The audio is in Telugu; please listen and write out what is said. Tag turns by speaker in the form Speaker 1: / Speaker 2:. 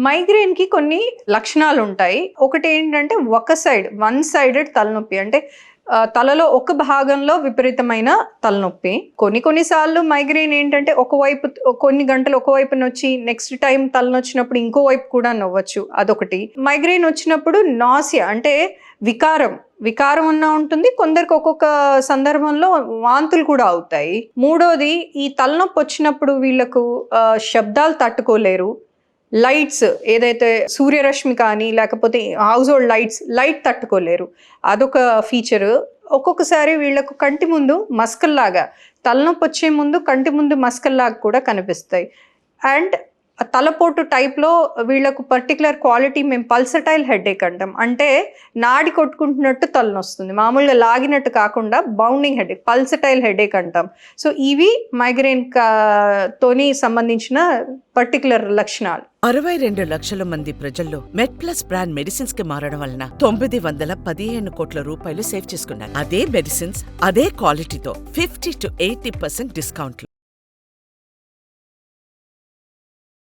Speaker 1: మైగ్రేన్‌కి కొన్ని లక్షణాలుంటాయి. ఒకటేంటంటే వన్ సైడెడ్ తలనొప్పి. అంటే తలలో ఒక భాగంలో విపరీతమైన తలనొప్పి. కొన్ని సార్లు మైగ్రేన్ ఏంటంటే ఒకవైపు కొన్ని గంటలు ఒకవైపునొచ్చి నెక్స్ట్ టైం తలనొచ్చినప్పుడు ఇంకో వైపు కూడా నొవ్వచ్చు. అదొకటి. మైగ్రేన్ వచ్చినప్పుడు నాసియా అంటే వికారం అన్నా ఉంటుంది. కొందరికి ఒక్కొక్క సందర్భంలో వాంతులు కూడా అవుతాయి. మూడోది ఈ తలనొప్పి వచ్చినప్పుడు వీళ్ళకు శబ్దాలు తట్టుకోలేరు. లైట్స్ ఏదైతే సూర్యరశ్మి కానీ లేకపోతే హౌస్ హోల్డ్ లైట్ తట్టుకోలేరు. అదొక ఫీచరు. ఒక్కొక్కసారి వీళ్ళకు కంటి ముందు మస్కల్లాగా తలనొప్పి వచ్చే ముందు కంటి ముందు మస్కల్లాగా కూడా కనిపిస్తాయి. అండ్ తలపోటు టైప్లో వీళ్ళకు పర్టికులర్ క్వాలిటీ మేము పల్సటైల్ హెడేక్ అంటాం. అంటే నాడి కొట్టుకుంటున్నట్టు తలనొస్తుంది, మామూలుగా లాగినట్టు కాకుండా బౌండింగ్ హెడేక్, పల్సటైల్ హెడేక్ అంటాం. సో ఇవి మైగ్రేన్ తోని సంబంధించిన పర్టికులర్ లక్షణాలు.
Speaker 2: 62 లక్షల మంది ప్రజల్లో మెడ్ప్లస్ బ్రాండ్ మెడిసిన్స్ కి మారడం వలన 915 కోట్ల రూపాయలు సేవ్ చేసుకున్నారు. అదే మెడిసిన్స్ అదే క్వాలిటీతో 50 to 80% డిస్కౌంట్లు.